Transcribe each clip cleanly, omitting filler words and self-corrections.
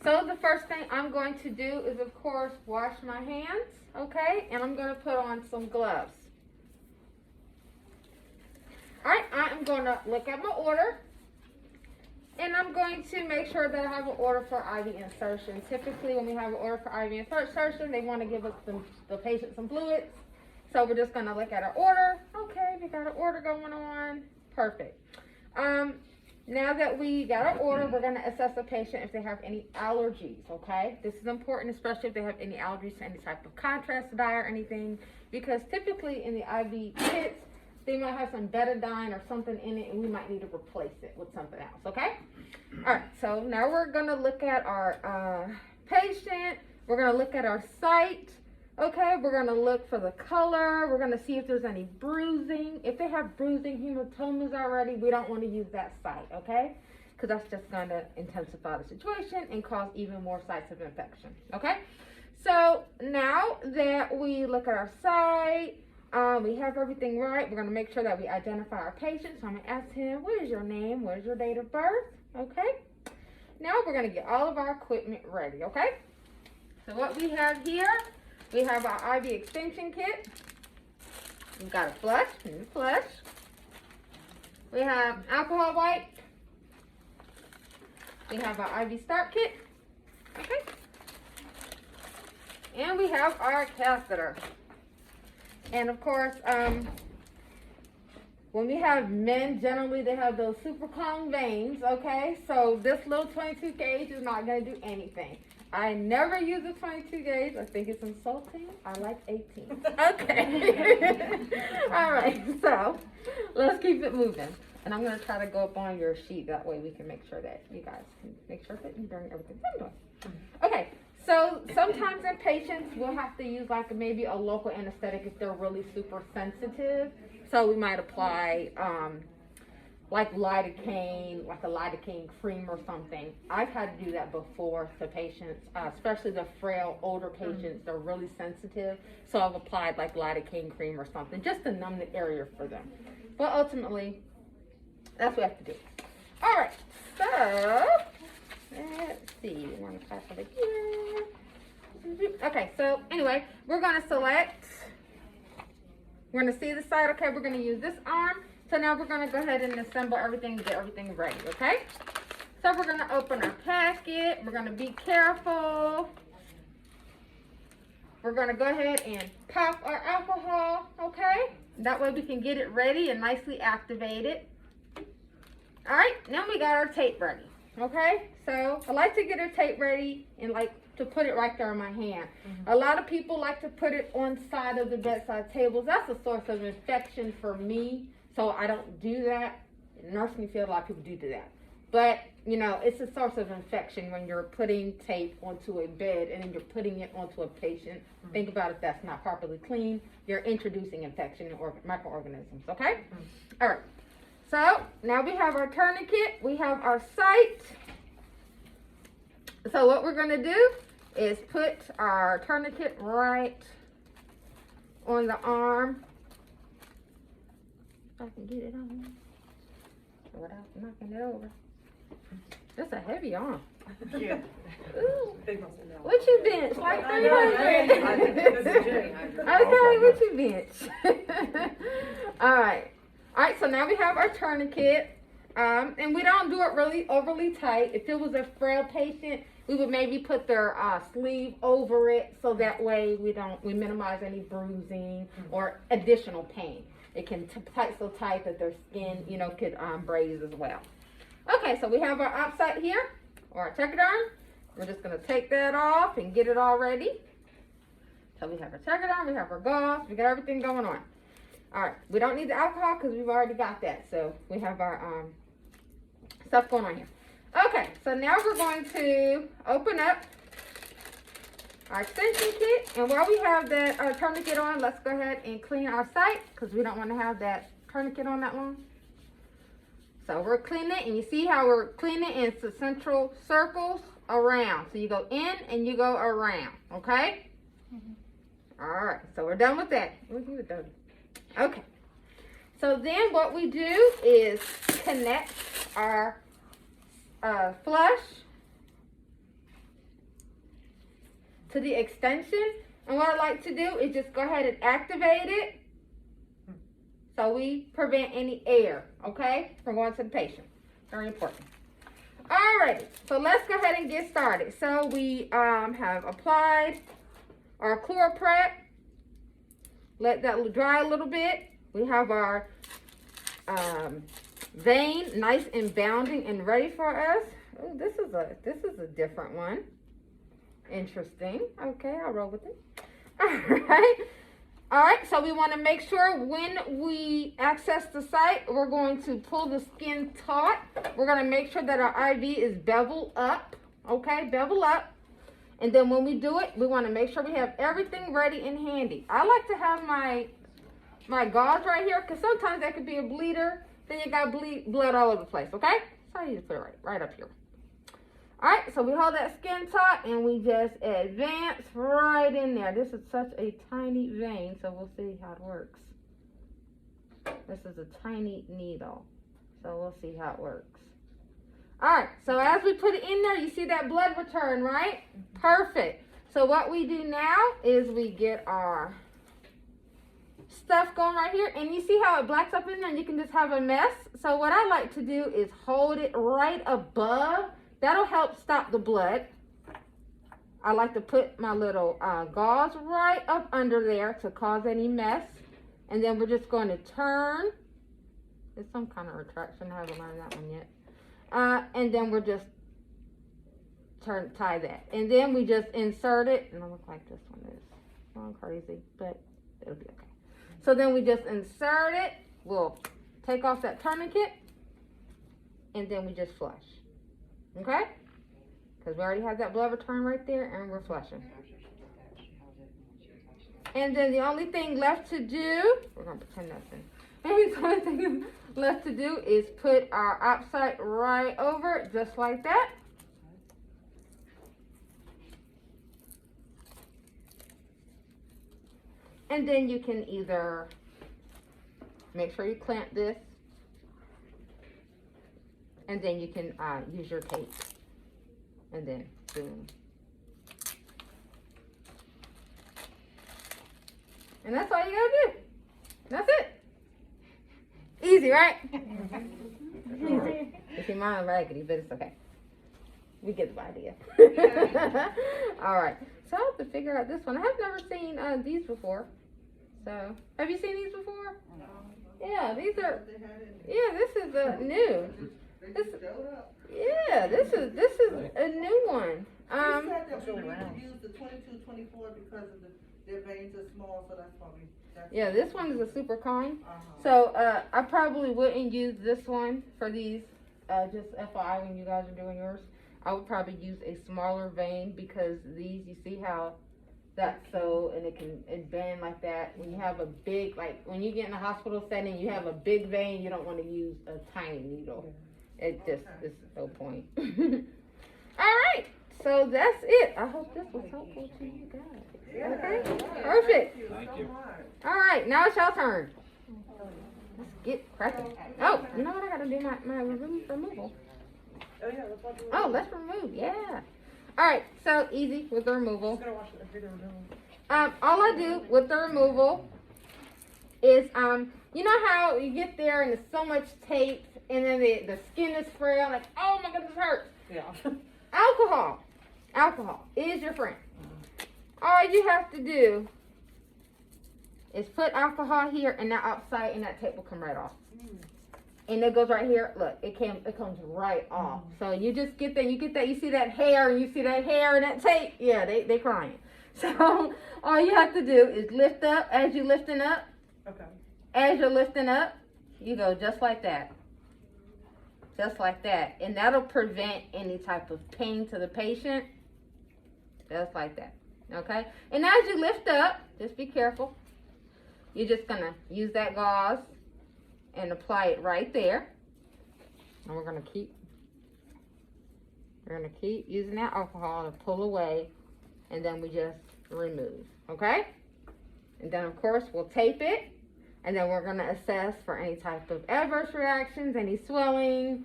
So the first thing I'm going to do is, of course, wash my hands, okay? And I'm going to put on some gloves. All right, I'm going to look at my order. And I'm going to make sure that I have an order for IV insertion. Typically, when we have an order for IV insertion, they want to give us the patient some fluids. So we're just going to look at our order. Okay, we got an order going on. Perfect. Now that we got our order, we're going to assess the patient if they have any allergies, okay? This is important, especially if they have any allergies to any type of contrast dye or anything, because typically in the IV kits, they might have some betadine or something in it, and we might need to replace it with something else, okay? All right, so now we're going to look at our patient. We're going to look at our site, okay? We're going to look for the color. We're going to see if there's any bruising. If they have bruising, hematomas already, we don't want to use that site, okay? Because that's just going to intensify the situation and cause even more sites of infection, okay? So now that we look at our site, we have everything right. We're going to make sure that we identify our patient. So I'm going to ask him, what is your name? What is your date of birth? Okay. Now we're going to get all of our equipment ready. Okay. So what we have here, we have our IV extension kit. We've got a flush, new flush. We have alcohol wipe. We have our IV start kit. Okay. And we have our catheter. And of course, when we have men, generally they have those super long veins, okay? So this little 22 gauge is not going to do anything. I never use a 22 gauge. I think it's insulting. I like 18. Okay. All right, so let's keep it moving. And I'm going to try to go up on your sheet. That way we can make sure that you guys can make sure that you're doing everything I'm doing. Okay. So sometimes in patients, we'll have to use like maybe a local anesthetic if they're really super sensitive. So we might apply like lidocaine, like a lidocaine cream or something. I've had to do that before to patients, especially the frail older patients. They're really sensitive. So I've applied like lidocaine cream or something just to numb the area for them. But ultimately, that's what we have to do. All right, so let's see. We're going to pass it here. Okay, so anyway, we're going to select. We're going to see the side. Okay, we're going to use this arm. So now we're going to go ahead and assemble everything and get everything ready, okay? So we're going to open our packet. We're going to be careful. We're going to go ahead and pop our alcohol, okay? That way we can get it ready and nicely activated. All right, now we got our tape ready. Okay, so I like to get a tape ready and like to put it right there in my hand. A lot of people like to put it on side of the bedside tables. That's a source of infection for me, so I don't do that. In the nursing field, a lot of people do that. But, you know, it's a source of infection when you're putting tape onto a bed and then you're putting it onto a patient. Think about if that's not properly clean. You're introducing infection or microorganisms, okay? All right. So now we have our tourniquet, we have our site. So what we're going to do is put our tourniquet right on the arm. If I can get it on without knocking it over. That's a heavy arm. Yeah. Ooh. What you bench? Like 300? Okay, what you bench? All right. All right, so now we have our tourniquet, and we don't do it really overly tight. If it was a frail patient, we would maybe put their sleeve over it, so that way we minimize any bruising or additional pain. It can tight so tight that their skin, you know, could braise as well. Okay, so we have our op site here, or our tegaderm. We're just gonna take that off and get it all ready. So we have our tegaderm, we have our gauze, we got everything going on. All right, we don't need the alcohol because we've already got that. So we have our stuff going on here. Okay, so now we're going to open up our extension kit. And while we have that tourniquet on, let's go ahead and clean our site because we don't want to have that tourniquet on that long. So we're cleaning it, and you see how we're cleaning in central circles around. So you go in and you go around, okay? All right, so we're done with that. Okay, so then what we do is connect our flush to the extension. And what I like to do is just go ahead and activate it so we prevent any air, okay, from going to the patient. Very important. Alrighty, so let's go ahead and get started. So we have applied our ChloraPrep. Let that dry a little bit. We have our vein nice and bounding and ready for us. Oh, this is a different one. Interesting. Okay, I'll roll with it. All right, so we want to make sure when we access the site, we're going to pull the skin taut. We're going to make sure that our IV is beveled up. Okay, bevel up. And then when we do it, we want to make sure we have everything ready and handy. I like to have my gauze right here because sometimes that could be a bleeder. Then you got blood all over the place, okay? So you just put it right up here. All right, so we hold that skin taut and we just advance right in there. This is such a tiny vein, so we'll see how it works. This is a tiny needle, so we'll see how it works. All right, so as we put it in there, you see that blood return, right? Perfect. So what we do now is we get our stuff going right here, and you see how it blacks up in there and you can just have a mess. So what I like to do is hold it right above. That'll help stop the blood. I like to put my little gauze right up under there to cause any mess. And then we're just going to turn. There's some kind of retraction. I haven't learned that one yet. And then we're just tie that. And then we just insert it. And it'll look like this one is going crazy, but it'll be okay. So then we just insert it. We'll take off that tourniquet. And then we just flush. Okay? Because we already have that blood return right there and we're flushing. And then the only thing left to do, we're going to pretend that's in. And the only thing left to do is put our op site right over it, just like that. And then you can either make sure you clamp this. And then you can use your tape. And then boom. And that's all you gotta do. That's it. Easy, right? Easy. You see, mine raggedy, but it's okay. We get the idea. All right. So I have to figure out this one. I have never seen these before. So, have you seen these before? No. Yeah, these are. Yeah, this is new. This is a new one. You said that we use the 22, 24 because of their veins are small, so that's probably. Yeah, this one is a super con. So I probably wouldn't use this one for these. Just FYI, when you guys are doing yours, I would probably use a smaller vein because these, you see how that's so, and it bend like that. When you have a big, like when you get in a hospital setting, you have a big vein, you don't want to use a tiny needle. It just is no point. All right, so that's it. I hope this was helpful to you guys. Okay, perfect. Thank you. All right, now it's your turn. Let's get cracking. Oh, you know what? I gotta do my removal. Oh, let's remove. Yeah. All right, so easy with the removal. All I do with the removal is you know how you get there and there's so much tape and then the skin is frail, like, oh my goodness, it hurts. Yeah. Alcohol is your friend. All you have to do is put alcohol here and that outside, and that tape will come right off. And it goes right here. Look, it comes right off. So you just get that. You see that hair, and you see that hair and that tape. Yeah, they crying. So all you have to do is lift up as you're lifting up. Okay. As you're lifting up, you go just like that. Just like that. And that'll prevent any type of pain to the patient. Just like that. Okay? And as you lift up, just be careful. You're just going to use that gauze and apply it right there. And we're going to keep using that alcohol to pull away. And then we just remove. Okay? And then, of course, we'll tape it. And then we're going to assess for any type of adverse reactions, any swelling,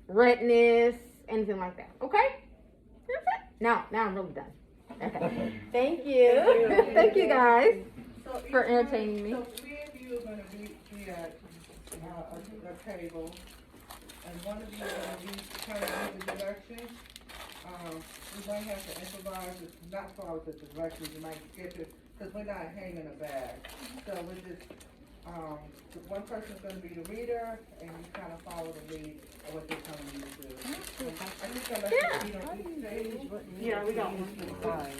redness, anything like that. Okay? That's it. Now I'm really done. Okay. Thank you. Thank you guys So for each entertaining me. So three of you are gonna be at, a table, and one of you are gonna kind of lead the direction. We might have to improvise, it's not far with the directions, you might skip it, cause we're not hanging a bag. So we're just, the one person's gonna be the reader, and you kind of follow the lead of what they're telling you to do. I think I left the sheet on each page. Yeah, we got one for the side.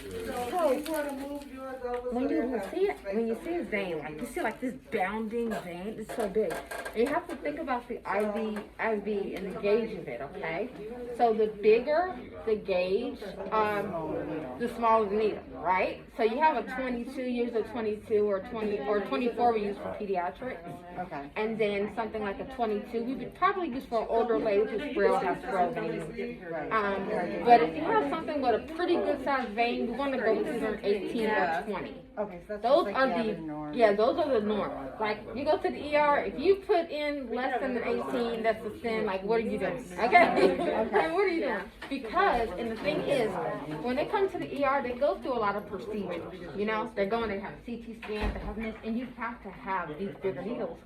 So do you wanna move yours over so When they you have see it, space when you over see a there? vein, like you see like this bounding vein, it's so big. And you have to think about the IV and the gauge of it, okay? So the bigger the gauge, the smaller the needle, right? So you have a 22, use a 22 or 20 or 24 we use for pediatrics. Okay. And then something like a 22, we would probably use for older ladies who's frail, have frail veins. But if you have something with a pretty good sized vein, we want to go with either an 18 or 20. Okay, so that's Those just are like the norm. those are the norm. Like you go to the ER, if you put in less than an 18, that's a sin. Like what are you doing? Okay, what are you doing? Because and the thing is, when they come to the ER, they go through a lot of procedures. You know, they're going to have CT scans, they have this, and you have to have these bigger needles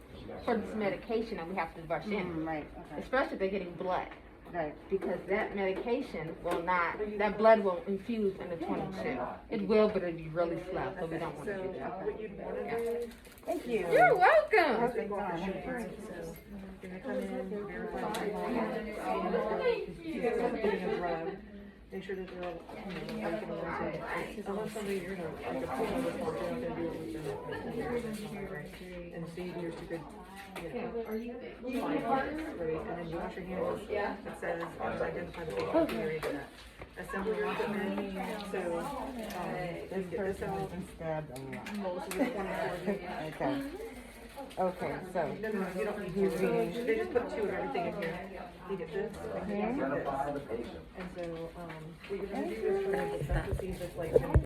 for this medication that we have to rush in, Right, okay. especially if they're getting blood. Right. Because that medication will not, that blood will infuse in the 22. It will, but it'll be really slow, so we don't want to do that. What you'd want to do, thank you. You're welcome. How's it going? So, gonna come in, verify getting a drug, make sure that they're all, everything is unless somebody, you're gonna, like a full response, you're not gonna do it. And so you're too good, find parts, right, and then you wash your hands. Yeah. It says, identify the patient, you're into that. Assemble your equipment, so, you can get this out. Stabbed a lot. Most of the 24. Okay. Okay, so. No, you don't need to. They just put two of everything in here. You get this, and then you get this. And so, what you're gonna do is try to get that to see if it's like,